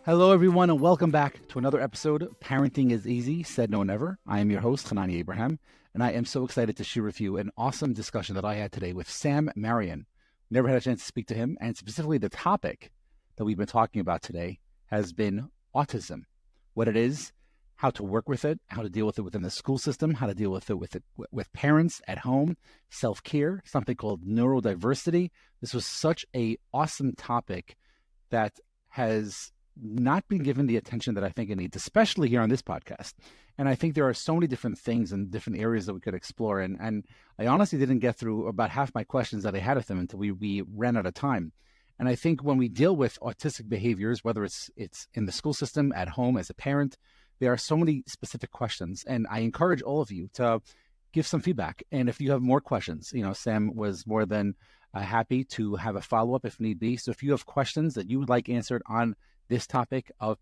Hello, everyone, and welcome back to another episode of Parenting is Easy, Said No Never. I am your host, Hanani Abraham, and I am so excited to share with you an awesome discussion that I had today with Sam Marion. Never had a chance to speak to him, and specifically the topic that we've been talking about today has been autism, what it is, how to work with it, how to deal with it within the school system, how to deal with it with parents at home, self-care, something called neurodiversity. This was such an awesome topic that has not been given the attention that I think it needs, especially here on this podcast. And I think there are so many different things and different areas that we could explore. And I honestly didn't get through about half my questions that I had of them until we ran out of time. And I think when we deal with autistic behaviors, whether it's in the school system, at home, as a parent, there are so many specific questions. And I encourage all of you to give some feedback. And if you have more questions, Sam was more than happy to have a follow-up if need be. So if you have questions that you would like answered on this topic of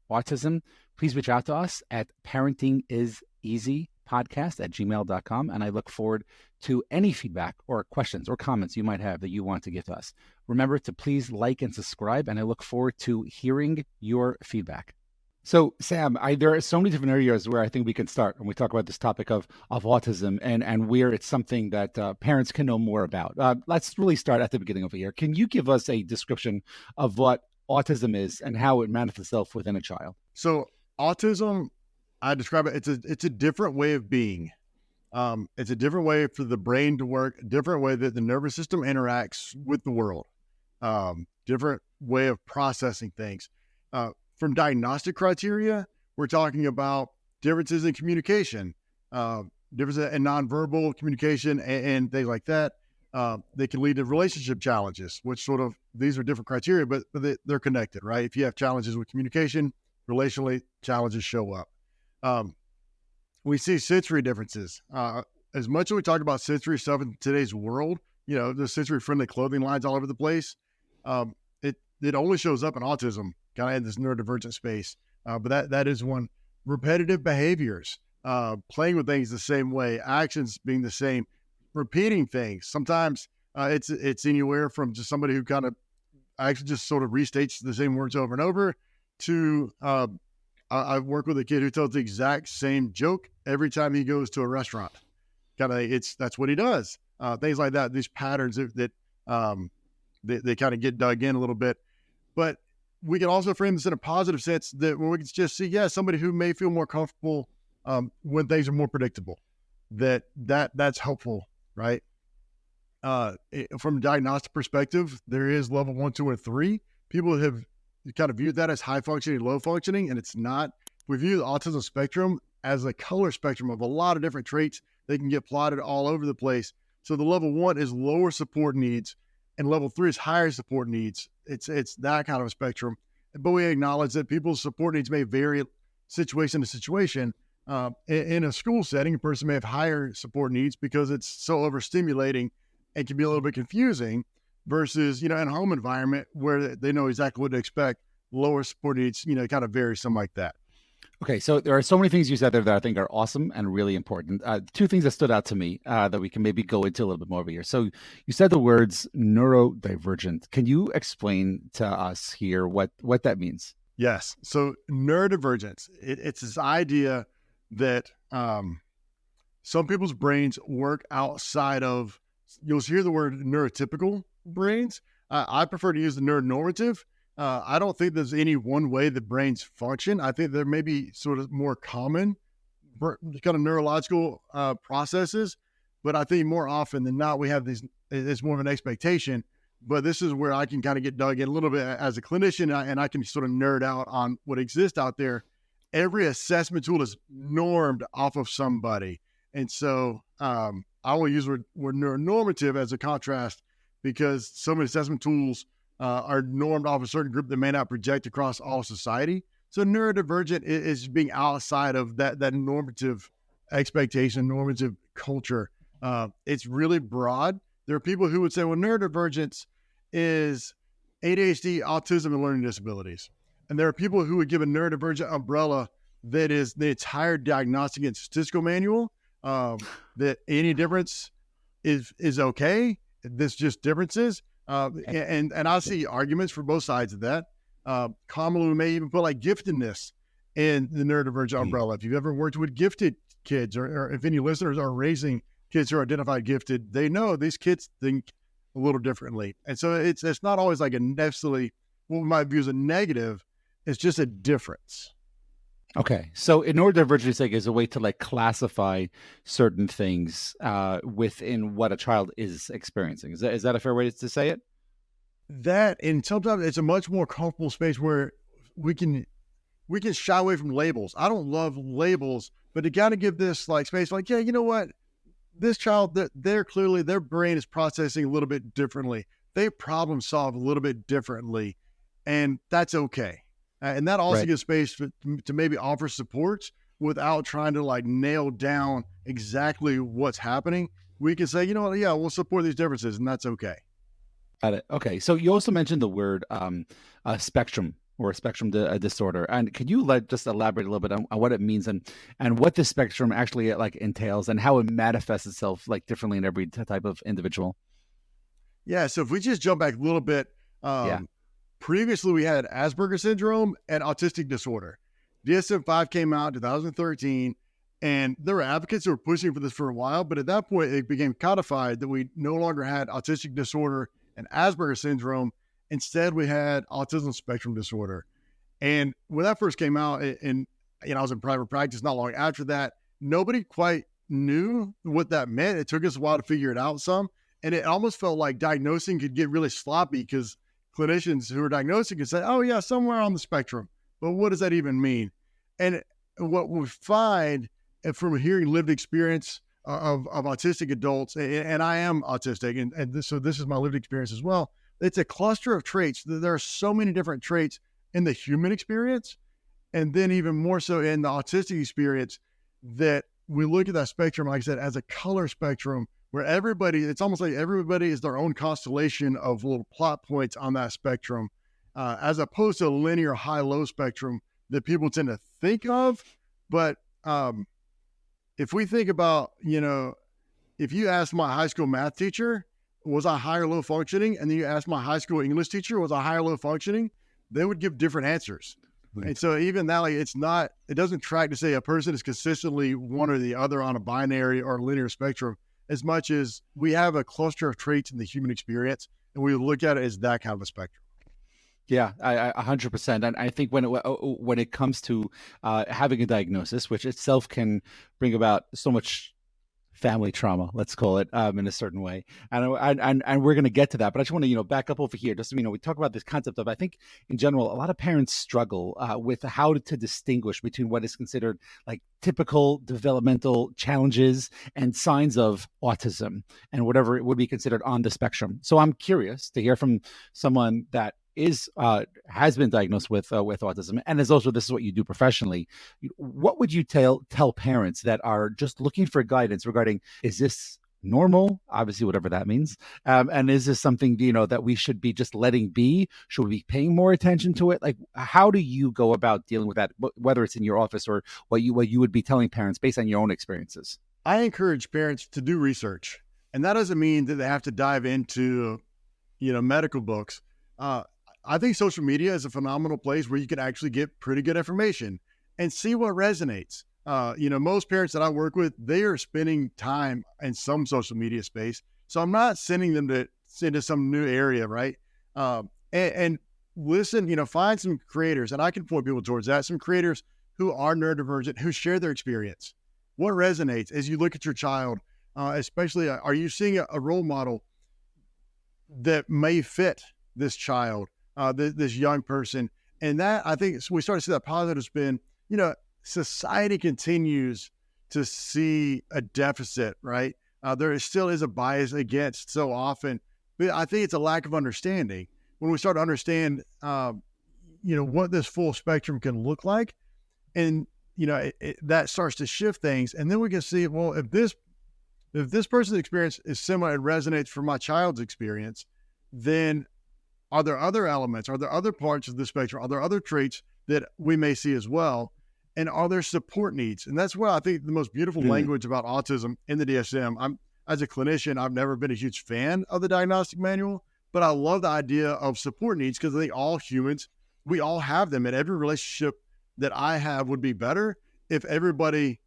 autism, please reach out to us at parentingiseasypodcast@gmail.com. And I look forward to any feedback or questions or comments you might have that you want to give to us. Remember to please like and subscribe, and I look forward to hearing your feedback. So, Sam, there are so many different areas where I think we can start when we talk about this topic of autism and where it's something that parents can know more about. Let's really start at the beginning over here. Can you give us a description of what autism is and how it manifests itself within a child? So autism, I describe it, it's a different way of being. It's a different way for the brain to work, a different way that the nervous system interacts with the world, different way of processing things. From diagnostic criteria, we're talking about differences in communication, differences in nonverbal communication and things like that. They can lead to relationship challenges, which these are different criteria, but they're connected, right? If you have challenges with communication, relationally, challenges show up. We see sensory differences. As much as we talk about sensory stuff in today's world, there's sensory-friendly clothing lines all over the place. It only shows up in autism, kind of in this neurodivergent space. But that is one. Repetitive behaviors, playing with things the same way, actions being the same, repeating things. Sometimes it's anywhere from just somebody who kind of actually just sort of restates the same words over and over to I work with a kid who tells the exact same joke every time he goes to a restaurant. That's what he does. Things like that. These patterns that they kind of get dug in a little bit, but we can also frame this in a positive sense that where we can just see, somebody who may feel more comfortable when things are more predictable. That's helpful. Right. From a diagnostic perspective, there is level 1, 2, and 3. People have kind of viewed that as high functioning, low functioning, and it's not. We view the autism spectrum as a color spectrum of a lot of different traits. They can get plotted all over the place. So the level 1 is lower support needs, and level 3 is higher support needs. It's that kind of a spectrum. But we acknowledge that people's support needs may vary situation to situation. In a school setting, a person may have higher support needs because it's so overstimulating and can be a little bit confusing versus, in a home environment where they know exactly what to expect. Lower support needs, kind of vary, something like that. Okay, so there are so many things you said there that I think are awesome and really important. Two things that stood out to me that we can maybe go into a little bit more over here. So you said the words neurodivergent. Can you explain to us here what that means? Yes. So neurodivergence, it's this idea that some people's brains work outside of, you'll hear the word neurotypical brains. I prefer to use the neuronormative. I don't think there's any one way that brains function. I think there may be sort of more common kind of neurological processes, but I think more often than not, we have these, it's more of an expectation. But this is where I can kind of get dug in a little bit as a clinician, and I can sort of nerd out on what exists out there. Every assessment tool is normed off of somebody. And so I will use the word neuronormative as a contrast because some of the assessment tools are normed off a certain group that may not project across all society. So neurodivergent is being outside of that normative expectation, normative culture. It's really broad. There are people who would say, well, neurodivergence is ADHD, autism, and learning disabilities. And there are people who would give a neurodivergent umbrella that is the entire diagnostic and statistical manual, that any difference is okay. There's just differences. And I see arguments for both sides of that. Commonly, we may even put like giftedness in the neurodivergent umbrella. If you've ever worked with gifted kids, or if any listeners are raising kids who are identified gifted, they know these kids think a little differently. And so it's not always like a necessarily what we might view as a negative. It's just a difference. Okay. So in neurodivergence like, is a way to like classify certain things within what a child is experiencing. Is that a fair way to say it? That, and sometimes it's a much more comfortable space where we can shy away from labels. I don't love labels, but you got to give this like space, like, yeah, you know what? This child, they're clearly, their brain is processing a little bit differently. They problem solve a little bit differently, and that's okay. And that also gives space to maybe offer supports without trying to like nail down exactly what's happening. We can say, you know what, yeah, we'll support these differences, and that's okay. Got it. Okay. So you also mentioned the word spectrum or a spectrum disorder. And could you just elaborate a little bit on what it means and what the spectrum actually like entails and how it manifests itself like differently in every type of individual? Yeah. So if we just jump back a little bit, previously we had Asperger syndrome and autistic disorder. DSM-5 came out in 2013, and there were advocates who were pushing for this for a while, but at that point it became codified that we no longer had autistic disorder and Asperger syndrome. Instead, we had autism spectrum disorder. And when that first came out, and I was in private practice not long after that, nobody quite knew what that meant. It took us a while to figure it out some. And it almost felt like diagnosing could get really sloppy because clinicians who are diagnosing could say, oh yeah, somewhere on the spectrum. But what does that even mean? And what we find from hearing lived experience of autistic adults, and I am autistic, so this is my lived experience as well. It's a cluster of traits. There are so many different traits in the human experience, and then even more so in the autistic experience, that we look at that spectrum, like I said, as a color spectrum where it's almost like everybody is their own constellation of little plot points on that spectrum, as opposed to a linear high-low spectrum that people tend to think of. But if we think about, if you ask my high school math teacher, was I high or low functioning? And then you ask my high school English teacher, was I high or low functioning? They would give different answers. Right. And so even that, like, it doesn't track to say a person is consistently one or the other on a binary or linear spectrum, as much as we have a cluster of traits in the human experience, and we look at it as that kind of a spectrum. Yeah, I 100%. And I think when it comes to having a diagnosis, which itself can bring about so much family trauma, let's call it, in a certain way, and we're going to get to that. But I just want to back up over here. Just we talk about this concept of, I think in general, a lot of parents struggle with how to distinguish between what is considered like typical developmental challenges and signs of autism and whatever it would be considered on the spectrum. So I'm curious to hear from someone that has been diagnosed with autism, and this is what you do professionally. What would you tell parents that are just looking for guidance regarding, is this normal? Obviously, whatever that means. And is this something, that we should be just letting be? Should we be paying more attention to it? Like, how do you go about dealing with that, whether it's in your office or what you would be telling parents based on your own experiences? I encourage parents to do research, and that doesn't mean that they have to dive into, medical books. I think social media is a phenomenal place where you can actually get pretty good information and see what resonates. Most parents that I work with, they are spending time in some social media space. So I'm not sending them into some new area, right? And listen, find some creators, and I can point people towards that, some creators who are neurodivergent, who share their experience. What resonates as you look at your child, especially, are you seeing a role model that may fit this child? This young person, and that, I think, we start to see that positive spin. Society continues to see a deficit, right? There still is a bias against so often, but I think it's a lack of understanding. When we start to understand, what this full spectrum can look like, and that starts to shift things, and then we can see, well, if this person's experience is similar and resonates for my child's experience, then are there other elements? Are there other parts of the spectrum? Are there other traits that we may see as well? And are there support needs? And that's what I think the most beautiful language about autism in the DSM. As a clinician, I've never been a huge fan of the diagnostic manual, but I love the idea of support needs, because I think all humans we all have them, and every relationship that I have would be better if everybody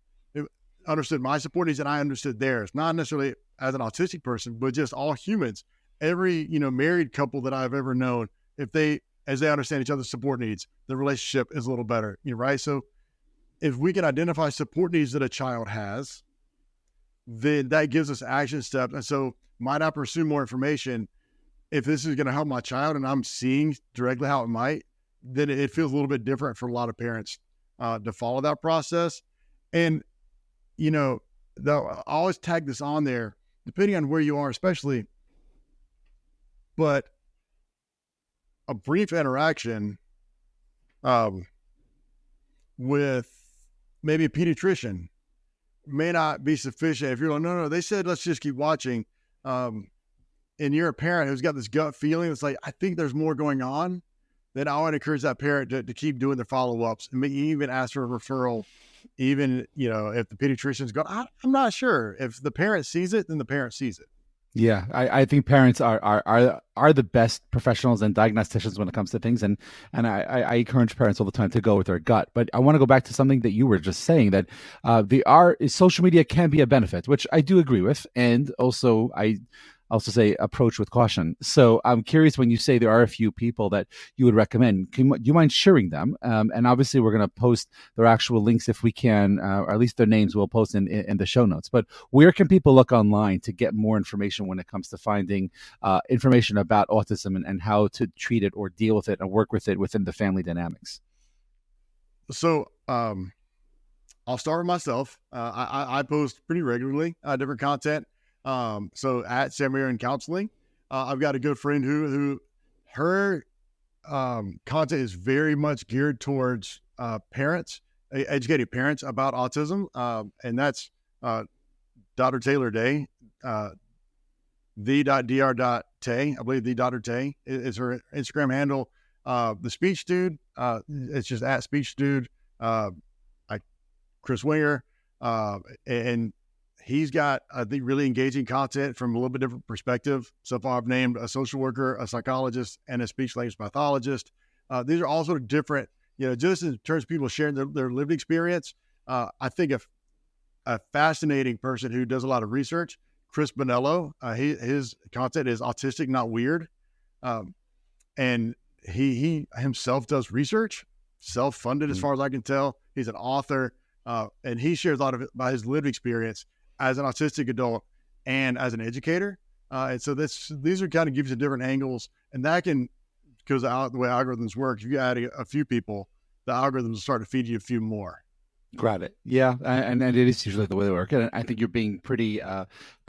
understood my support needs and I understood theirs, not necessarily as an autistic person, but just all humans. Every, married couple that I've ever known, as they understand each other's support needs, the relationship is a little better, right? So if we can identify support needs that a child has, then that gives us action steps. And so might I pursue more information if this is going to help my child and I'm seeing directly how it might, then it feels a little bit different for a lot of parents to follow that process. And, I always tag this on there, depending on where you are, especially, but a brief interaction with maybe a pediatrician may not be sufficient. If you're like, no, they said, let's just keep watching. And you're a parent who's got this gut feeling. It's like, I think there's more going on. Then I would encourage that parent to keep doing the follow-ups and maybe even ask for a referral. Even, if the pediatrician's going, I'm not sure. If the parent sees it, then the parent sees it. Yeah, I think parents are the best professionals and diagnosticians when it comes to things, and I encourage parents all the time to go with their gut. But I want to go back to something that you were just saying, that social media can be a benefit, which I do agree with, and also I also say approach with caution. So I'm curious, when you say there are a few people that you would recommend, do you mind sharing them? And obviously we're going to post their actual links if we can, or at least their names we'll post in the show notes. But where can people look online to get more information when it comes to finding information about autism and how to treat it or deal with it and work with it within the family dynamics? So I'll start with myself. I post pretty regularly, different content. So at Marion Counseling, I've got a good friend who her content is very much geared towards parents, educating parents about autism, and that's Dr. Taylor Day, the.dr.tay. I believe the Dr. Tay is her Instagram handle. The Speech Dude, it's just at Speech Dude. Chris Winger, and he's got, I think, really engaging content from a little bit different perspective. So far, I've named a social worker, a psychologist, and a speech language pathologist. These are all sort of different, just in terms of people sharing their lived experience. I think a fascinating person who does a lot of research, Chris Bonello, his content is autistic, not weird. And he himself does research, self-funded as far as I can tell. He's an author, and he shares a lot of it by his lived experience as an autistic adult and as an educator. And so these are kind of gives you different angles, and that can, because of the way algorithms work, if you add a few people, the algorithms will start to feed you a few more. Got it. Yeah, and it is usually the way they work. And I think you're being pretty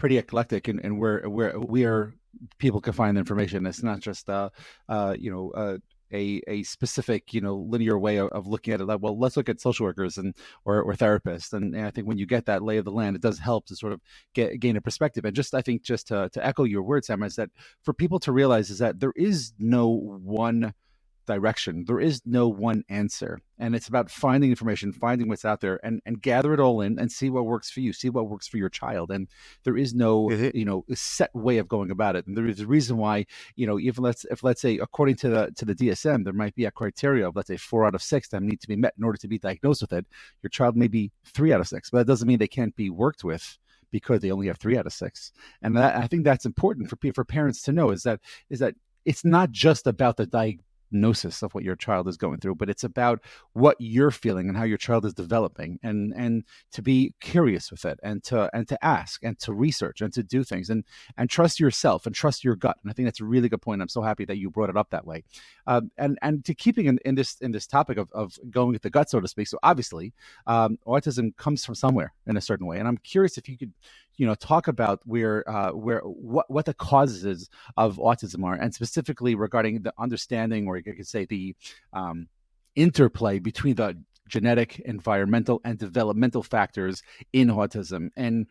eclectic and where people can find the information. It's not just a specific linear way of looking at it. Like, well, let's look at social workers or therapists. And I think when you get that lay of the land, it does help to sort of gain a perspective. And I think to echo your words, Sam, is that for people to realize is that there is no one direction. There is no one answer. And it's about finding information, finding what's out there and gather it all in and see what works for you, see what works for your child. And there is no, set way of going about it. And there is a reason why, if let's say, according to the DSM, there might be a criteria of, let's say, 4 out of 6 that need to be met in order to be diagnosed with it. Your child may be 3 out of 6, but that doesn't mean they can't be worked with because they only have 3 out of 6. And I think that's important for parents to know is that it's not just about the diagnosis of what your child is going through, but it's about what you're feeling and how your child is developing, and to be curious with it, and to ask and to research and to do things and trust yourself and trust your gut. And I think that's a really good point. I'm so happy that you brought it up that way. And to keeping in this topic of going with the gut, so to speak. So obviously, autism comes from somewhere in a certain way, and I'm curious if you could talk about what the causes of autism are, and specifically regarding the understanding, or you could say the interplay between the genetic, environmental, and developmental factors in autism, and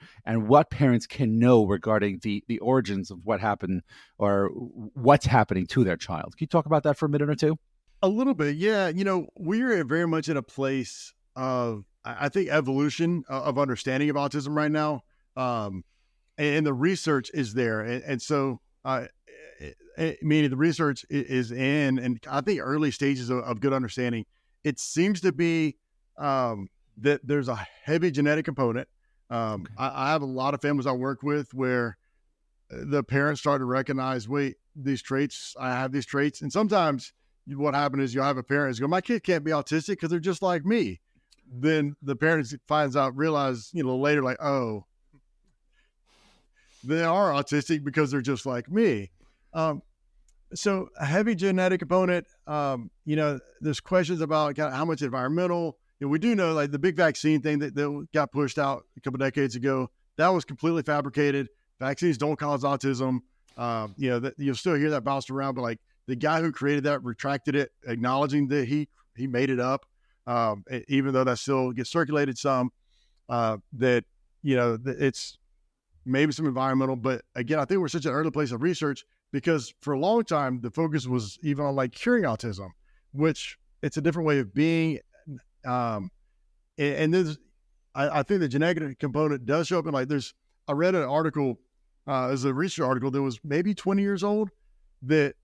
what parents can know regarding the origins of what happened or what's happening to their child. Can you talk about that for a minute or two? A little bit, yeah. We're very much in a place of, I think, evolution of understanding of autism right now. And the research is there. And so meaning the research is in, and I think early stages of good understanding. It seems to be that there's a heavy genetic component. I have a lot of families I work with where the parents start to recognize, wait, I have these traits. And sometimes what happens is you'll have a parent who's go, my kid can't be autistic because they're just like me. Then the parents realize, later, like, oh, they are autistic because they're just like me. So a heavy genetic component, there's questions about how much environmental. We do know, like the big vaccine thing that got pushed out a couple decades ago, that was completely fabricated. Vaccines don't cause autism. You'll still hear that bounced around, but like the guy who created that retracted it, acknowledging that he made it up. Even though that still gets circulated some, it's maybe some environmental, but again, I think we're such an early place of research because for a long time, the focus was even on like curing autism, which it's a different way of being. And there's, I think the genetic component does show up in I read an article, as a research article that was maybe 20 years old that,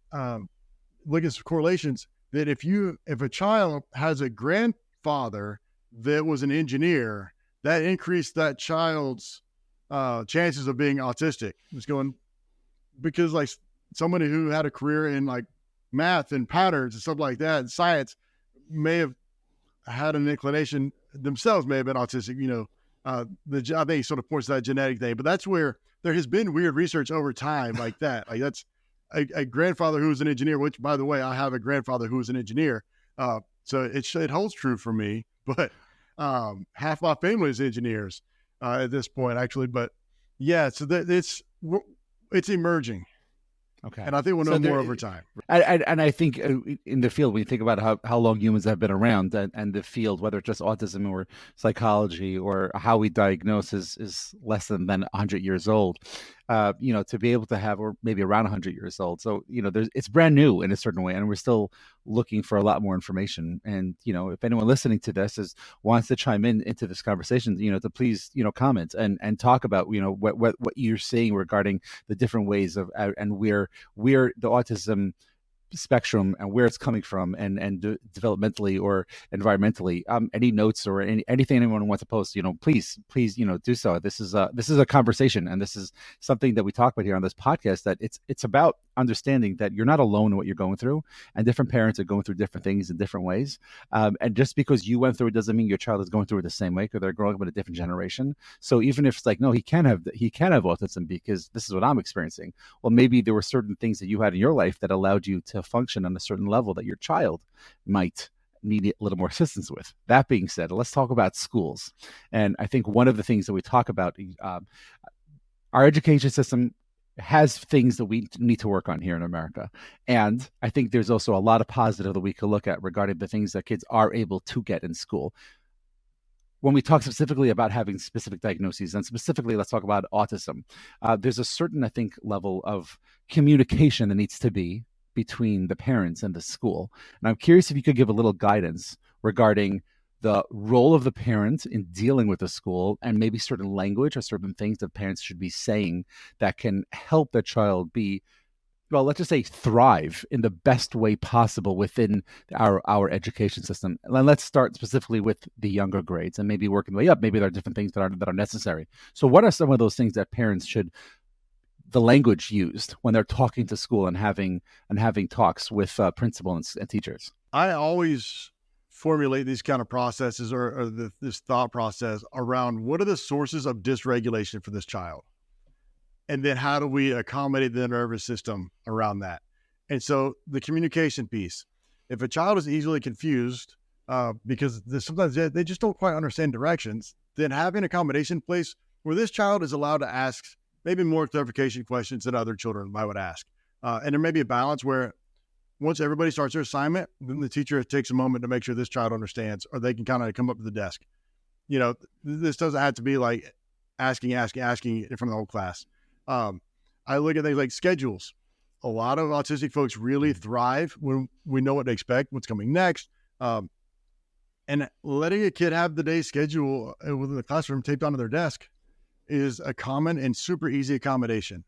look at some correlations that if a child has a grandfather that was an engineer, that increased that child's chances of being autistic. It's going because like somebody who had a career in like math and patterns and stuff like that and science may have had an inclination themselves, may have been autistic. I think he sort of points to that genetic thing, but that's where there has been weird research over time like that. Like that's a grandfather who was an engineer, which by the way, I have a grandfather who was an engineer. So it holds true for me, but half my family is engineers at this point, actually. But yeah, so it's emerging. Okay. And I think we'll know more over time. And I think in the field, when you think about how long humans have been around and the field, whether it's just autism or psychology or how we diagnose is less than 100 years old, to be able to have, or maybe around 100 years old. So, it's brand new in a certain way, and we're still looking for a lot more information. And, if anyone listening to this wants to chime into this conversation, to please, comment and talk about, what you're seeing regarding the different ways of, and where the autism spectrum and where it's coming from and developmentally or environmentally. Any notes or anything anyone wants to post, please do so. This is a conversation, and this is something that we talk about here on this podcast, that it's about understanding that you're not alone in what you're going through, and different parents are going through different things in different ways. And just because you went through it doesn't mean your child is going through it the same way, because they're growing up in a different generation. So even if it's like, no, he can have autism because this is what I'm experiencing. Well, maybe there were certain things that you had in your life that allowed you to function on a certain level that your child might need a little more assistance with. That being said, let's talk about schools. And I think one of the things that we talk about, our education system has things that we need to work on here in America. And I think there's also a lot of positive that we can look at regarding the things that kids are able to get in school. When we talk specifically about having specific diagnoses, and specifically, let's talk about autism, there's a certain, I think, level of communication that needs to be between the parents and the school. And I'm curious if you could give a little guidance regarding the role of the parent in dealing with the school, and maybe certain language or certain things that parents should be saying that can help their child be, well, let's just say thrive in the best way possible within our education system. And let's start specifically with the younger grades and maybe working the way up. Maybe there are different things that are necessary. So what are some of those things that parents should, the language used when they're talking to school and having talks with principals and teachers? I always formulate these kind of processes or this thought process around what are the sources of dysregulation for this child? And then how do we accommodate the nervous system around that? And so the communication piece, if a child is easily confused because sometimes they just don't quite understand directions, then having accommodation in place where this child is allowed to ask maybe more clarification questions than other children might would ask. And there may be a balance where once everybody starts their assignment, then the teacher takes a moment to make sure this child understands, or they can kind of come up to the desk. This doesn't have to be like asking in front of the whole class. I look at things like schedules. A lot of autistic folks really thrive when we know what to expect, what's coming next. And letting a kid have the day schedule within the classroom taped onto their desk is a common and super easy accommodation.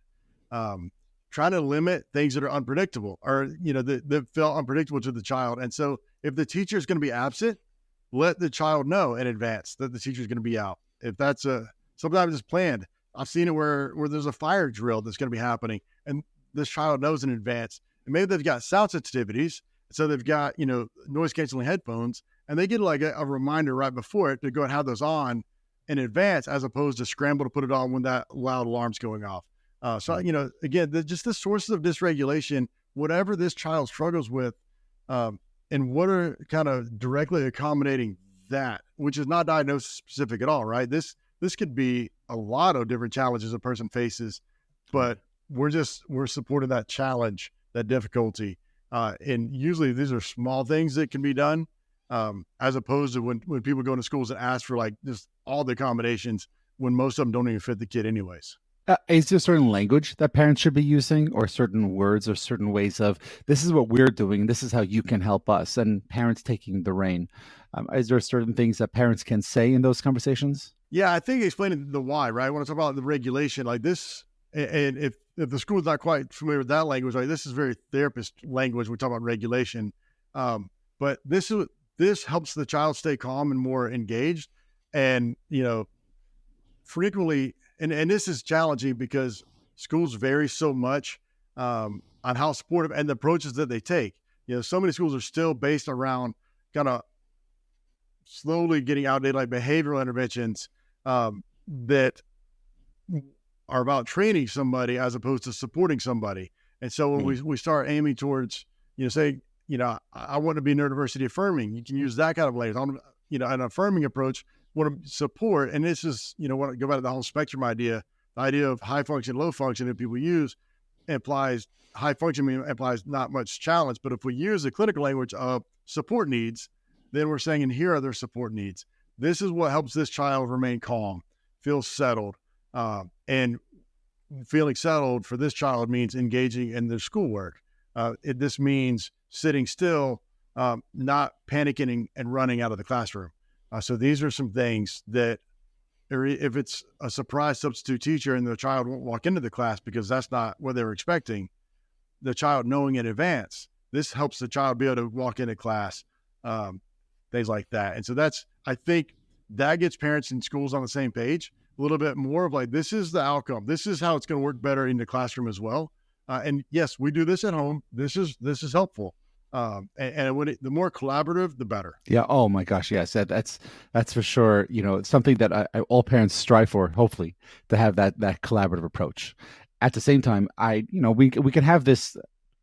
trying to limit things that are unpredictable or, that feel unpredictable to the child. And so if the teacher is going to be absent, let the child know in advance that the teacher is going to be out. If that's sometimes it's planned. I've seen it where there's a fire drill that's going to be happening and this child knows in advance. And maybe they've got sound sensitivities. So they've got, noise canceling headphones, and they get like a reminder right before it to go and have those on in advance, as opposed to scramble to put it on when that loud alarm's going off. Again, just the sources of dysregulation, whatever this child struggles with, and what are kind of directly accommodating that, which is not diagnosis specific at all, right? This could be a lot of different challenges a person faces, but we're supporting that challenge, that difficulty. And usually these are small things that can be done, as opposed to when people go into schools and ask for like just all the accommodations when most of them don't even fit the kid anyways. Is there a certain language that parents should be using, or certain words or certain ways of, this is what we're doing, this is how you can help us, and parents taking the reign? Is there certain things that parents can say in those conversations? Yeah, I think explaining the why, right? When I talk about the regulation, like this, and if the school's not quite familiar with that language, like this is very therapist language. We talk about regulation, but this helps the child stay calm and more engaged, and frequently. And this is challenging because schools vary so much on how supportive and the approaches that they take. So many schools are still based around kind of slowly getting outdated, like behavioral interventions that are about training somebody as opposed to supporting somebody. And so when we start aiming towards, I want to be neurodiversity affirming, you can use that kind of language. An affirming approach, want to support, and this is, want to go back to the whole spectrum idea, the idea of high function, low function that people use implies high function implies not much challenge. But if we use the clinical language of support needs, then we're saying, and here are their support needs. This is what helps this child remain calm, feel settled. And feeling settled for this child means engaging in their schoolwork. This means sitting still, not panicking and running out of the classroom. So these are some things that, if it's a surprise substitute teacher and the child won't walk into the class because that's not what they were expecting, the child knowing in advance, this helps the child be able to walk into class, things like that. And so I think that gets parents and schools on the same page a little bit more of like, this is the outcome. This is how it's going to work better in the classroom as well. And yes, we do this at home. This is helpful. And the more collaborative, the better. Yeah. Oh my gosh. Yes. That's for sure. Something that all parents strive for, hopefully, to have that collaborative approach. At the same time, we can have this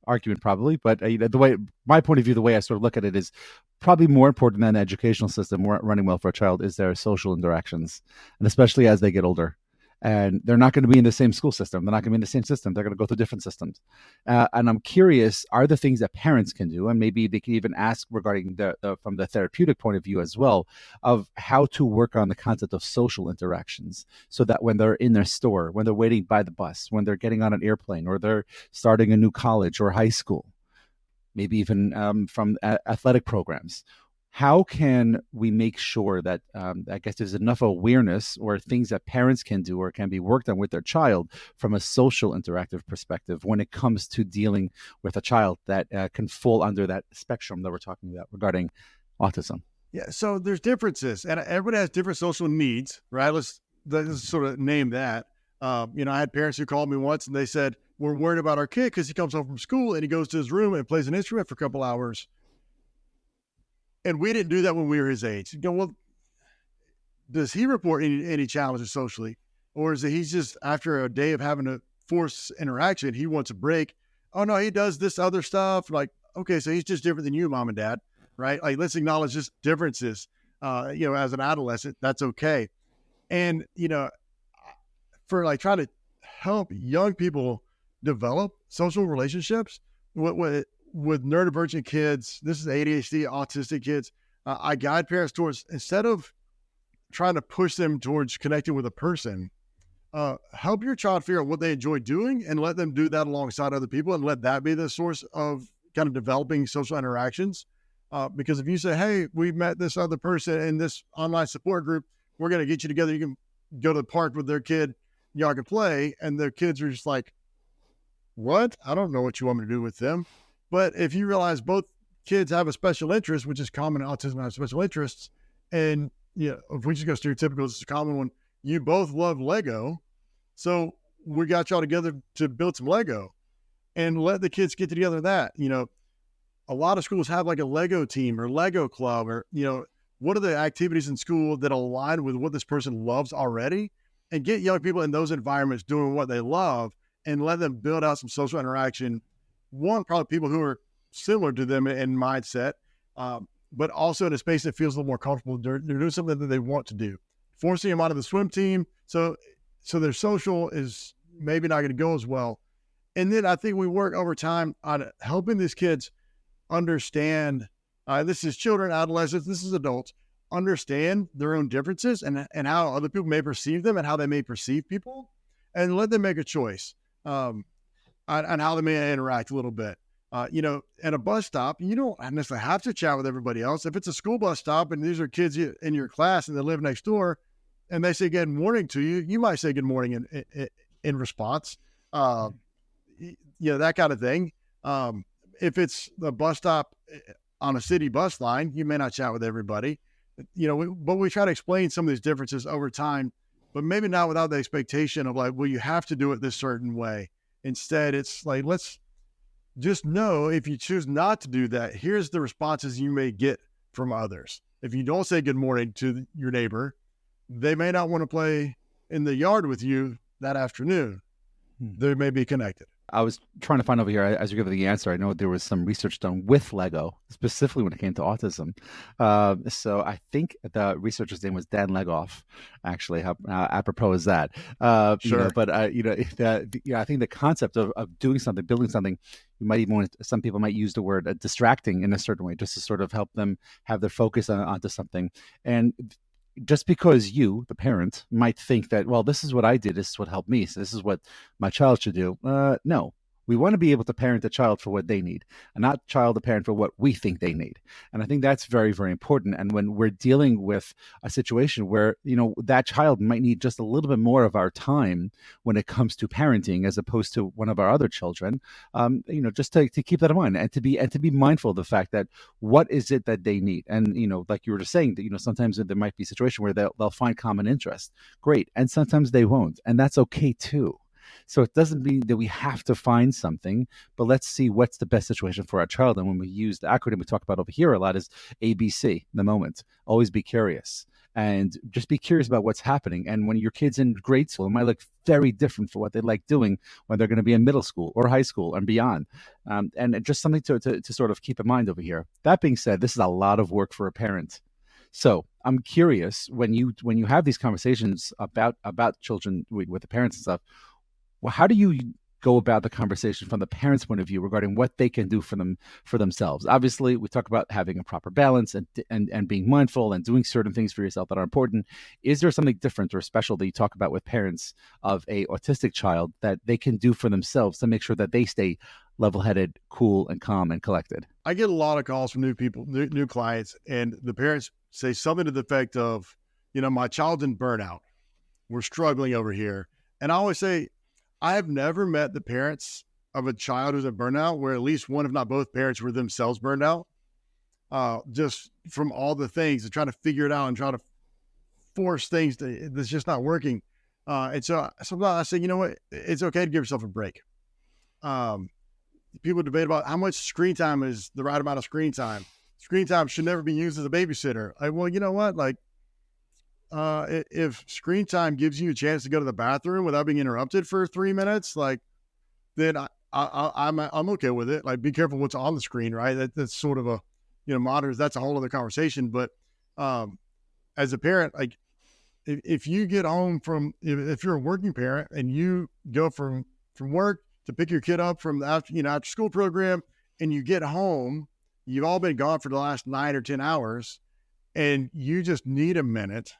argument probably, but my point of view, the way I sort of look at it is probably more important than the educational system running well for a child is their social interactions, and especially as they get older. And they're not going to be in the same school system. They're not going to be in the same system. They're going to go through different systems. And I'm curious, are there things that parents can do? And maybe they can even ask regarding from the therapeutic point of view as well, of how to work on the concept of social interactions, so that when they're in their store, when they're waiting by the bus, when they're getting on an airplane, or they're starting a new college or high school, maybe even from athletic programs, how can we make sure that I guess there's enough awareness or things that parents can do or can be worked on with their child from a social interactive perspective when it comes to dealing with a child that can fall under that spectrum that we're talking about regarding autism? Yeah, so there's differences, and everybody has different social needs, right? Let's sort of name that. I had parents who called me once and they said, we're worried about our kid because he comes home from school and he goes to his room and plays an instrument for a couple hours. And we didn't do that when we were his age. You go, well, does he report any challenges socially? Or is it he's just, after a day of having to force interaction, he wants a break? Oh, no, he does this other stuff. Like, okay, so he's just different than you, mom and dad, right? Like, let's acknowledge just differences, as an adolescent. That's okay. And, for like trying to help young people develop social relationships with neurodivergent kids, this is ADHD, autistic kids, I guide parents towards, instead of trying to push them towards connecting with a person, help your child figure out what they enjoy doing and let them do that alongside other people, and let that be the source of kind of developing social interactions. Because if you say, hey, we met this other person in this online support group, we're going to get you together, you can go to the park with their kid, y'all can play, and their kids are just like, what? I don't know what you want me to do with them. But if you realize both kids have a special interest, which is common, autism has special interests, and if we just go stereotypical, it's a common one. You both love Lego, so we got y'all together to build some Lego, and let the kids get together. That a lot of schools have like a Lego team or Lego club, or what are the activities in school that align with what this person loves already, and get young people in those environments doing what they love, and let them build out some social interaction. One, probably people who are similar to them in mindset, but also in a space that feels a little more comfortable. They're doing something that they want to do. Forcing them out of the swim team, so their social is maybe not going to go as well. And then I think we work over time on helping these kids understand, this is children, adolescents, this is adults, understand their own differences and how other people may perceive them and how they may perceive people, and let them make a choice on how they may interact a little bit. At a bus stop, you don't necessarily have to chat with everybody else. If it's a school bus stop and these are kids in your class and they live next door and they say good morning to you, you might say good morning in response, that kind of thing. If it's the bus stop on a city bus line, you may not chat with everybody, but we try to explain some of these differences over time, but maybe not without the expectation of like, well, you have to do it this certain way. Instead, it's like, let's just know if you choose not to do that, here's the responses you may get from others. If you don't say good morning to your neighbor, they may not want to play in the yard with you that afternoon. They may be connected. I was trying to find over here as you give the answer. I know there was some research done with Lego, specifically when it came to autism. So I think the researcher's name was Dan Legoff, actually. How apropos is that? Sure. I think the concept of doing something, building something, you might even some people might use the word distracting in a certain way, just to sort of help them have their focus onto something. And just because you, the parent, might think that, well, this is what I did, this is what helped me, so this is what my child should do. No, we want to be able to parent the child for what they need, and not child the parent for what we think they need. And I think that's very, very important. And when we're dealing with a situation where, that child might need just a little bit more of our time when it comes to parenting, as opposed to one of our other children, just to keep that in mind, and to be mindful of the fact that what is it that they need. And like you were just saying, that sometimes there might be a situation where they'll find common interest, great, and sometimes they won't, and that's okay too. So it doesn't mean that we have to find something, but let's see what's the best situation for our child. And when we use the acronym we talk about over here a lot is ABC, the moment. Always be curious, and just be curious about what's happening. And when your kid's in grade school, it might look very different for what they like doing when they're going to be in middle school or high school and beyond. And just something to sort of keep in mind over here. That being said, this is a lot of work for a parent. So I'm curious, when you have these conversations about children with the parents and stuff, well, how do you go about the conversation from the parents' point of view regarding what they can do for themselves? Obviously, we talk about having a proper balance and being mindful and doing certain things for yourself that are important. Is there something different or special that you talk about with parents of a autistic child that they can do for themselves to make sure that they stay level-headed, cool, and calm and collected? I get a lot of calls from new people, new clients, and the parents say something to the effect of, my child's in burnout. We're struggling over here. And I always say, I have never met the parents of a child who's in burnout where at least one, if not both parents, were themselves burned out. Just from all the things and trying to figure it out and try to force things that's just not working. And so sometimes I say, what, it's okay to give yourself a break. People debate about how much screen time is the right amount of screen time. Screen time should never be used as a babysitter. Well, you know what? Like, if screen time gives you a chance to go to the bathroom without being interrupted for 3 minutes, like, then I'm okay with it. Like, be careful what's on the screen, right? That's sort of a, monitors. That's a whole other conversation. But as a parent, like, if you get home if you're a working parent and you go from work to pick your kid up from the after school program, and you get home, you've all been gone for the last 9 or 10 hours, and you just need a minute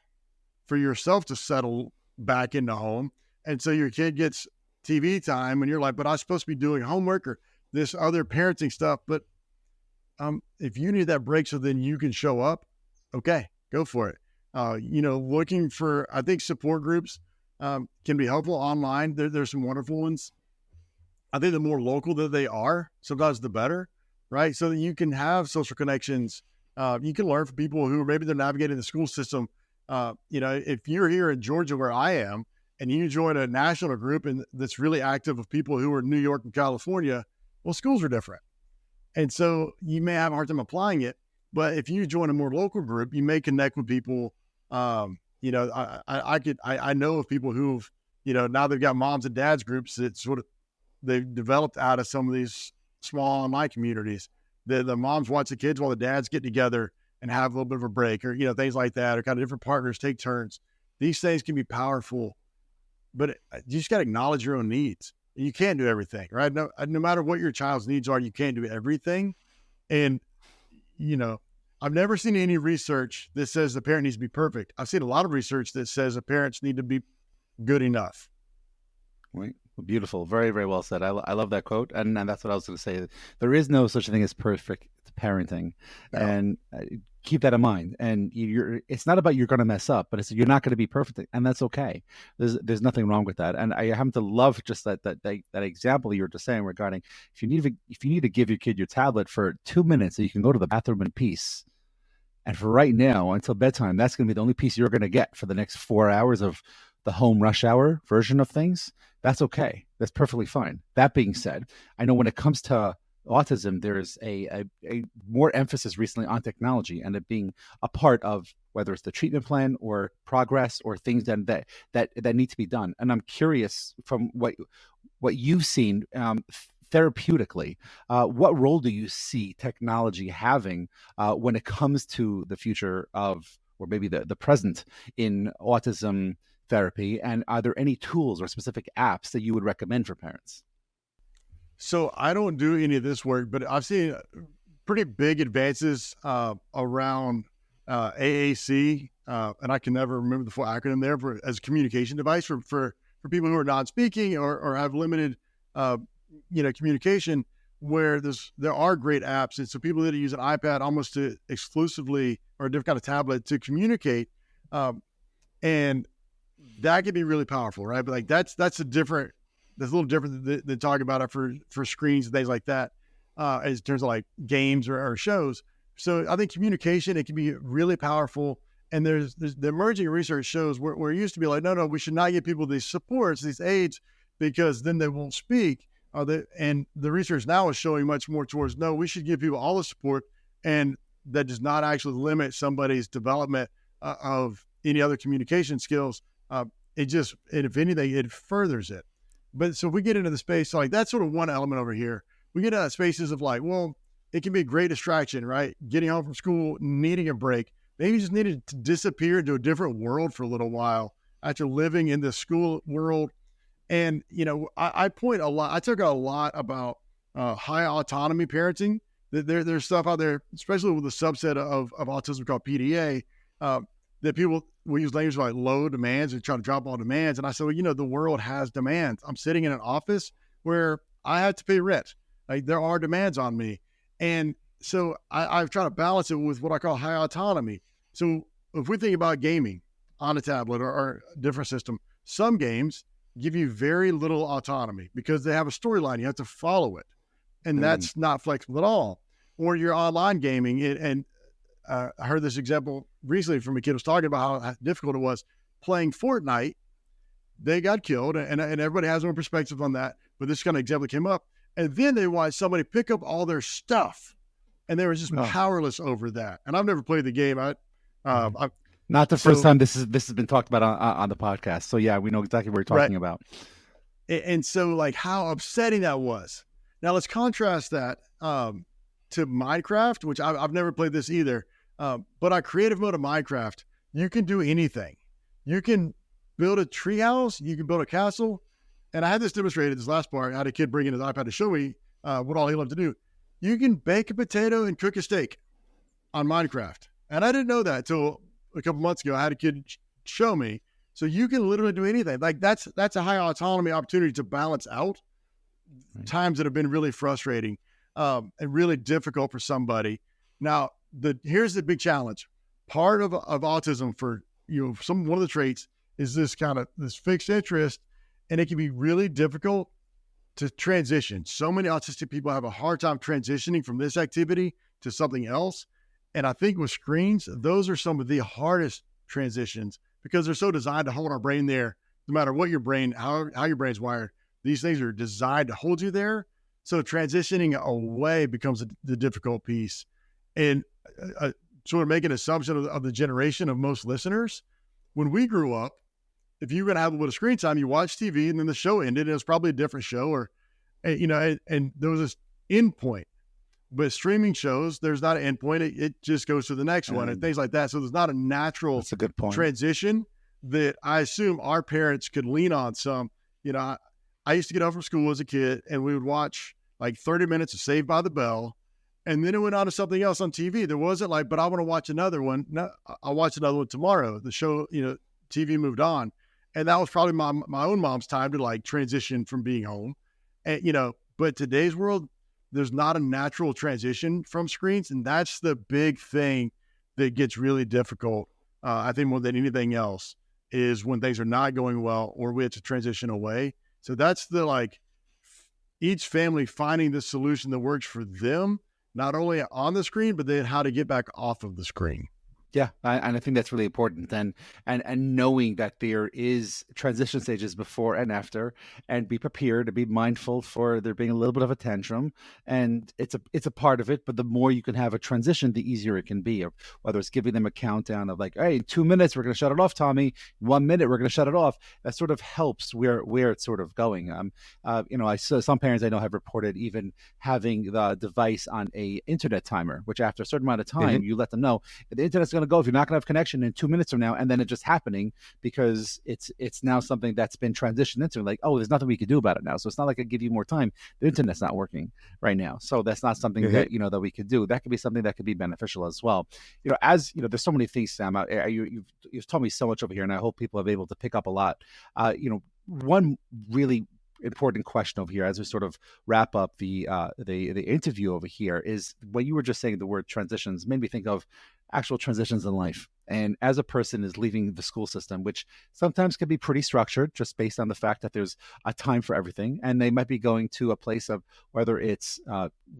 for yourself to settle back into home. And so your kid gets TV time and you're like, but I'm supposed to be doing homework or this other parenting stuff. But if you need that break so then you can show up, okay, go for it. Looking for, I think support groups can be helpful online. There's some wonderful ones. I think the more local that they are, sometimes the better, right? So that you can have social connections. You can learn from people who maybe they're navigating the school system. If you're here in Georgia where I am, and you join a national group and that's really active of people who are in New York and California, well, schools are different. And so you may have a hard time applying it, but if you join a more local group, you may connect with people. I know of people who've, now they've got moms and dads groups that they've developed out of some of these small online communities. The moms watch the kids while the dads get together and have a little bit of a break, or, things like that, or kind of different partners take turns. These things can be powerful, but you just got to acknowledge your own needs. You can't do everything, right? No matter what your child's needs are, you can't do everything. And, I've never seen any research that says the parent needs to be perfect. I've seen a lot of research that says the parents need to be good enough. Right. Beautiful. Very, very well said. I love that quote. And that's what I was going to say. There is no such thing as perfect parenting. No. And keep that in mind. And it's not about you're going to mess up, but you're not going to be perfect. And that's okay. There's nothing wrong with that. And I happen to love just that example you were just saying regarding if you need to give your kid your tablet for 2 minutes so you can go to the bathroom in peace. And for right now, until bedtime, that's going to be the only piece you're going to get for the next 4 hours of the home rush hour version of things. That's okay. That's perfectly fine. That being said, I know when it comes to autism, there's a more emphasis recently on technology and it being a part of whether it's the treatment plan or progress or things that need to be done. And I'm curious from what you've seen therapeutically, what role do you see technology having when it comes to the future of, or maybe the present in autism therapy? And are there any tools or specific apps that you would recommend for parents? So I don't do any of this work, but I've seen pretty big advances around AAC, and I can never remember the full acronym there, as a communication device for people who are non-speaking or have limited communication, where there are great apps. And so people that use an iPad almost exclusively, or a different kind of tablet to communicate, and that can be really powerful, right? But that's a little different than talking about it for screens and things like that, in terms of like games or shows. So I think communication, it can be really powerful. And there's the emerging research shows where it used to be like, no, we should not give people these supports, these aids, because then they won't speak. And the research now is showing much more towards, no, we should give people all the support, and that does not actually limit somebody's development of any other communication skills. And if anything, it furthers it. But so we get into the space, so like that's sort of one element over here. We get into spaces of like, well, it can be a great distraction, right? Getting home from school, needing a break. Maybe you just needed to disappear into a different world for a little while after living in the school world. And, I point a lot, I talk a lot about high autonomy parenting. There's stuff out there, especially with the subset of autism called PDA, that people will use language like low demands and try to drop all demands. And I said, well, the world has demands. I'm sitting in an office where I have to pay rent. Like, there are demands on me. And so I've tried to balance it with what I call high autonomy. So if we think about gaming on a tablet or a different system, some games give you very little autonomy because they have a storyline. You have to follow it. And that's not flexible at all. Or you're online gaming. And I heard this example recently from a kid who was talking about how difficult it was playing Fortnite. They got killed, and everybody has their own perspective on that. But this kind of example came up. And then they watched somebody pick up all their stuff, and they were just powerless over that. And I've never played the game. Not the first time this has been talked about on the podcast. So yeah, we know exactly what you're talking about. And so like how upsetting that was. Now let's contrast that to Minecraft, which I've never played this either. But on creative mode of Minecraft, you can do anything. You can build a treehouse, you can build a castle. And I had this demonstrated this last part. I had a kid bring in his iPad to show me what all he loved to do. You can bake a potato and cook a steak on Minecraft. And I didn't know that until a couple months ago. I had a kid show me. So you can literally do anything. Like that's a high autonomy opportunity to balance out times that have been really frustrating and really difficult for somebody. Now, here's the big challenge. Part of autism for one of the traits is this fixed interest, and it can be really difficult to transition. So many autistic people have a hard time transitioning from this activity to something else. And I think with screens, those are some of the hardest transitions because they're so designed to hold our brain there. No matter what your brain, how your brain's wired, these things are designed to hold you there. So transitioning away becomes the difficult piece. And sort of make an assumption of the generation of most listeners. When we grew up, if you were going to have a little screen time, you watch TV and then the show ended. It was probably a different show or, and there was this end point. But streaming shows, there's not an end point. It just goes to the next one and things like that. So there's not a natural That's a good point. transition that I assume our parents could lean on some. I used to get home from school as a kid and we would watch like 30 minutes of Saved by the Bell. And then it went on to something else on TV. There wasn't like, but I want to watch another one. No, I'll watch another one tomorrow. The show, TV moved on. And that was probably my own mom's time to like transition from being home. And, but today's world, there's not a natural transition from screens. And that's the big thing that gets really difficult. I think more than anything else is when things are not going well or we have to transition away. So that's each family finding the solution that works for them, not only on the screen, but then how to get back off of the screen. Yeah, and I think that's really important. And knowing that there is transition stages before and after, and be prepared to be mindful for there being a little bit of a tantrum, and it's a part of it. But the more you can have a transition, the easier it can be. Or whether it's giving them a countdown of like, hey, in 2 minutes we're going to shut it off, Tommy. 1 minute we're going to shut it off. That sort of helps where it's sort of going. I saw some parents I know have reported even having the device on a internet timer, which after a certain amount of time you let them know the internet's going to go if you're not going to have connection in 2 minutes from now, and then it just happening because it's now something that's been transitioned into like, oh, there's nothing we can do about it now. So it's not like I give you more time. The internet's not working right now, so that's not something that that we could do. That could be something that could be beneficial as well. There's so many things, Sam. You've told me so much over here, and I hope people have been able to pick up a lot. One really important question over here as we sort of wrap up the interview over here is when you were just saying the word transitions made me think of actual transitions in life. And as a person is leaving the school system, which sometimes can be pretty structured just based on the fact that there's a time for everything, and they might be going to a place of whether it's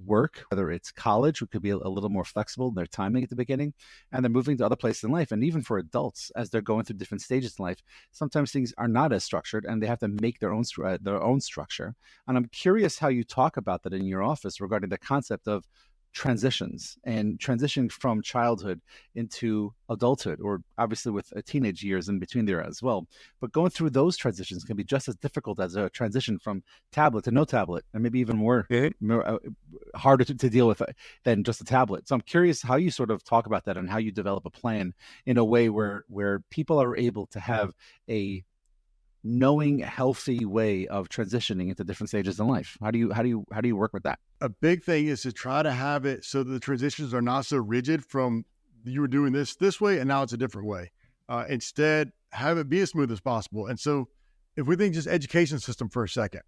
work, whether it's college, which could be a little more flexible in their timing at the beginning, and they're moving to other places in life. And even for adults, as they're going through different stages in life, sometimes things are not as structured and they have to make their own structure. And I'm curious how you talk about that in your office regarding the concept of transitions and transitioning from childhood into adulthood, or obviously with teenage years in between there as well. But going through those transitions can be just as difficult as a transition from tablet to no tablet, and maybe even more harder to deal with than just a tablet. So I'm curious how you sort of talk about that and how you develop a plan in a way where people are able to have a knowing, healthy way of transitioning into different stages in life. How do you work with that? A big thing is to try to have it so that the transitions are not so rigid from you were doing this way and now it's a different way. Instead, have it be as smooth as possible. And so if we think just education system for a second,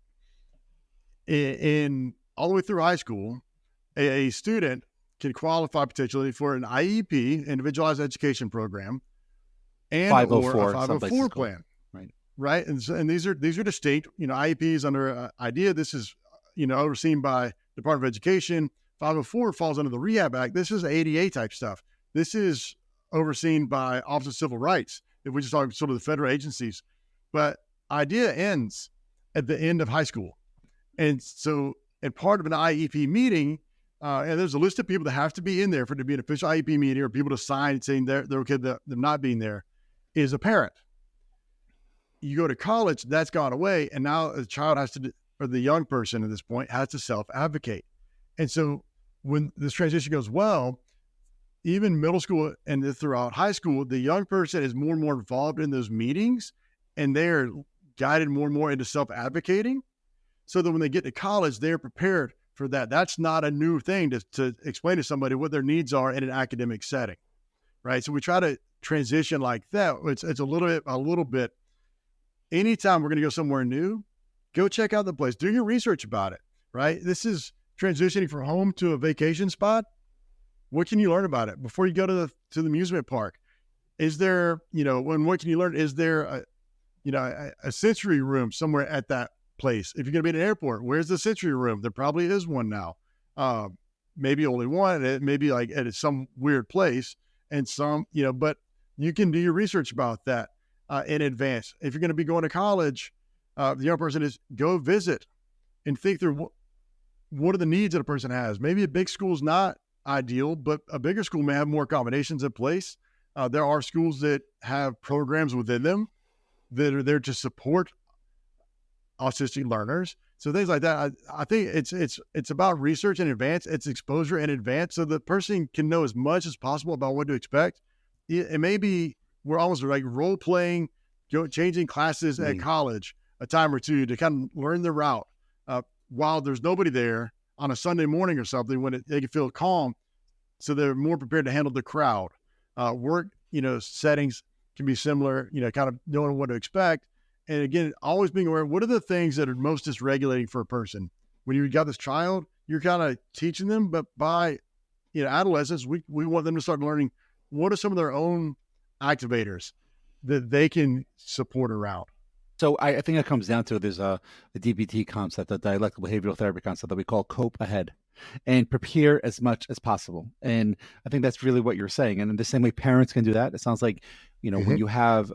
in all the way through high school, a student can qualify potentially for an IEP, individualized education program, and 504, or a 504 plan. Right. And these are distinct, IEPs under IDEA. This is, overseen by Department of Education. 504 falls under the Rehab Act. This is ADA type stuff. This is overseen by Office of Civil Rights, if we just talk sort of the federal agencies. But IDEA ends at the end of high school. And so, and part of an IEP meeting, and there's a list of people that have to be in there for it to be an official IEP meeting or people to sign saying they're okay with them not being there, is a parent. You go to college, that's gone away. And now the child or the young person at this point has to self-advocate. And so when this transition goes well, even middle school and throughout high school, the young person is more and more involved in those meetings and they're guided more and more into self-advocating so that when they get to college, they're prepared for that. That's not a new thing to explain to somebody what their needs are in an academic setting, right? So we try to transition like that. It's a little bit. Anytime we're going to go somewhere new, go check out the place. Do your research about it, right? This is transitioning from home to a vacation spot. What can you learn about it before you go to the amusement park? Is there, what can you learn? Is there a sensory room somewhere at that place. If you're going to be in an airport, where's the sensory room? There probably is one now. Maybe only one. It may be like at some weird place, and some, but you can do your research about that in advance. If you're going to be going to college, the young person is go visit and think through what are the needs that a person has. Maybe a big school is not ideal, but a bigger school may have more accommodations in place. There are schools that have programs within them that are there to support autistic learners. So things like that. I think it's about research in advance. It's exposure in advance, so the person can know as much as possible about what to expect. It may be we're almost like role playing, changing classes at college a time or two to kind of learn the route while there's nobody there on a Sunday morning or something when they can feel calm, so they're more prepared to handle the crowd. Work, settings can be similar, kind of knowing what to expect. And again, always being aware, what are the things that are most dysregulating for a person? When you got this child, you're kind of teaching them, but by, adolescence, we want them to start learning what are some of their own activators that they can support around. So I think it comes down to there's a DBT concept, a dialectical behavioral therapy concept that we call cope ahead, and prepare as much as possible. And I think that's really what you're saying. And in the same way parents can do that, it sounds like, when you have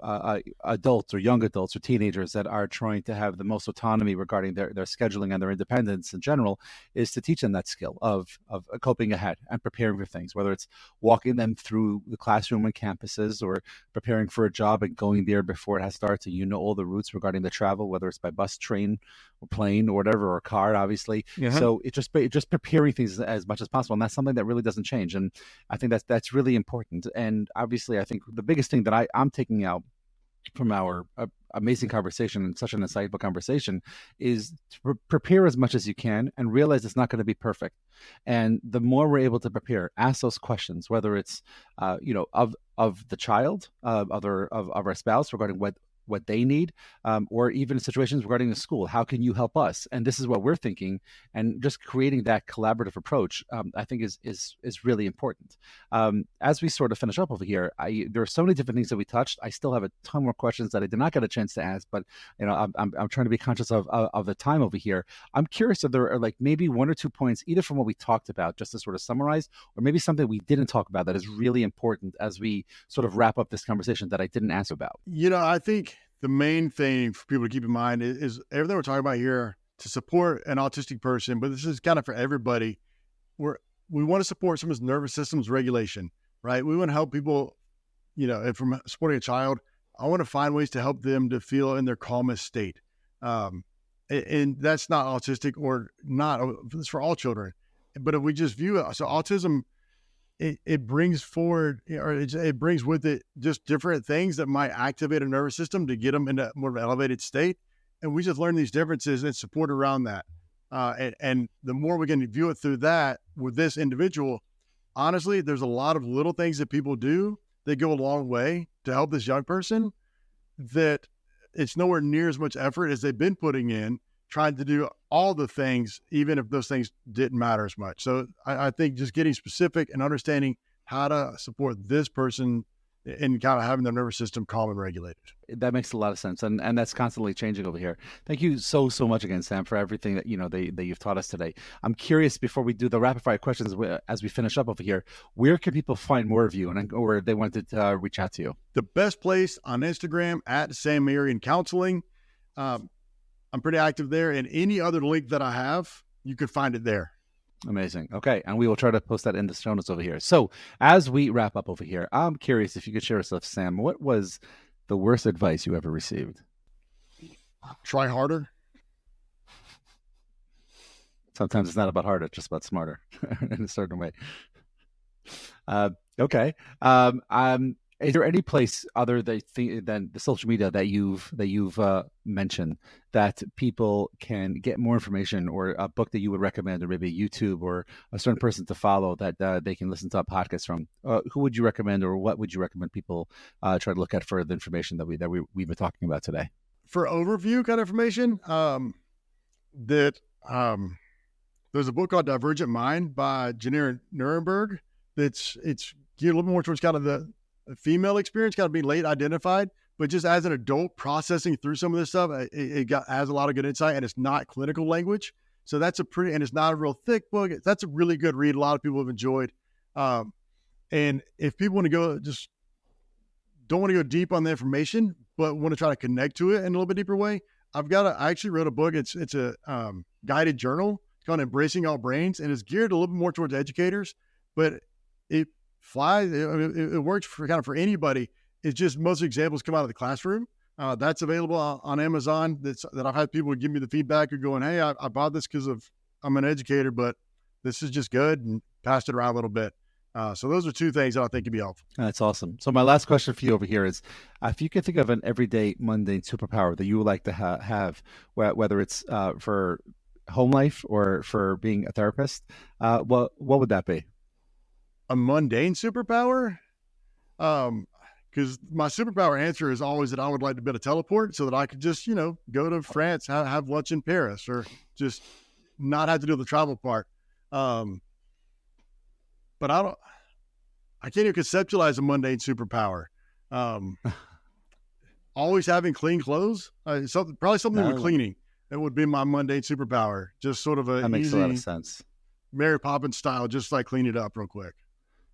adults or young adults or teenagers that are trying to have the most autonomy regarding their scheduling and their independence in general, is to teach them that skill of coping ahead and preparing for things, whether it's walking them through the classroom and campuses or preparing for a job and going there before it has started. So all the routes regarding the travel, whether it's by bus, train, or plane or whatever, or car, obviously. So it's just preparing things as much as possible. And that's something that really doesn't change. And I think that's really important. And obviously, I think the biggest thing that I'm taking out from our amazing conversation and such an insightful conversation is to prepare as much as you can and realize it's not going to be perfect. And the more we're able to prepare, ask those questions, whether it's, of the child, of our spouse regarding what they need, or even situations regarding the school. How can you help us? And this is what we're thinking. And just creating that collaborative approach, I think is really important. As we sort of finish up over here, there are so many different things that we touched. I still have a ton more questions that I did not get a chance to ask, but I'm trying to be conscious of the time over here. I'm curious if there are like maybe one or two points, either from what we talked about, just to sort of summarize, or maybe something we didn't talk about that is really important as we sort of wrap up this conversation that I didn't ask about. I think the main thing for people to keep in mind is everything we're talking about here to support an autistic person, but this is kind of for everybody. We want to support someone's nervous system's regulation, right? We want to help people, and from supporting a child, I want to find ways to help them to feel in their calmest state. And that's not autistic or not, it's for all children. But if we just view it, so autism, it brings forward, or it brings with it just different things that might activate a nervous system to get them into more of an elevated state. And we just learn these differences and support around that. And the more we can view it through that with this individual, honestly, there's a lot of little things that people do that go a long way to help this young person, that it's nowhere near as much effort as they've been putting in trying to do all the things, even if those things didn't matter as much. So I think just getting specific and understanding how to support this person and kind of having their nervous system calm and regulated. That makes a lot of sense. And that's constantly changing over here. Thank you so much again, Sam, for everything that, that you've taught us today. I'm curious, before we do the rapid fire questions, as we finish up over here, where can people find more of you or they wanted to reach out to you? The best place on Instagram at Sam Marion Counseling. I'm pretty active there, and any other link that I have, you could find it there. Amazing. Okay. And we will try to post that in the show notes over here. So as we wrap up over here, I'm curious if you could share with us, Sam, what was the worst advice you ever received? Try harder. Sometimes it's not about harder, it's just about smarter in a certain way. Okay. Is there any place other than the social media that you've mentioned that people can get more information, or a book that you would recommend, or maybe YouTube, or a certain person to follow that they can listen to a podcast from? Who would you recommend, or what would you recommend people try to look at for the information that we've been talking about today? For overview kind of information, there's a book called Divergent Mind by Janira Nuremberg. It's geared a little more towards kind of the female experience, kind of being late identified, but just as an adult processing through some of this stuff, has a lot of good insight, and it's not clinical language. So that's and it's not a real thick book. That's a really good read. A lot of people have enjoyed. And if people want to don't want to go deep on the information, but want to try to connect to it in a little bit deeper way, I actually wrote a book. It's a guided journal. It's called Embracing All Brains, and it's geared a little bit more towards educators, but it flies. It works for anybody. It's just most examples come out of the classroom. That's available on Amazon. That I've had people give me the feedback of going, hey, I bought this because I'm an educator, but this is just good, and passed it around a little bit. So those are two things that I think could be helpful. That's awesome. So my last question for you over here is, if you could think of an everyday mundane superpower that you would like to have, whether it's for home life or for being a therapist, what would that be? A mundane superpower? Because my superpower answer is always that I would like to be able to teleport so that I could just, go to France, have lunch in Paris, or just not have to do the travel part. But I can't even conceptualize a mundane superpower. Always having clean clothes, probably something with cleaning. That would be my mundane superpower. Just sort of that makes a lot of sense. Mary Poppins style, just like clean it up real quick.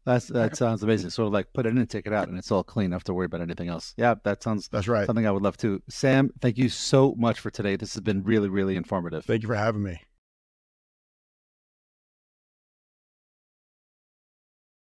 That sounds amazing. Sort of like put it in and take it out, and it's all clean. Don't have to worry about anything else. Yeah, that's right. Something I would love to. Sam, thank you so much for today. This has been really, really informative. Thank you for having me.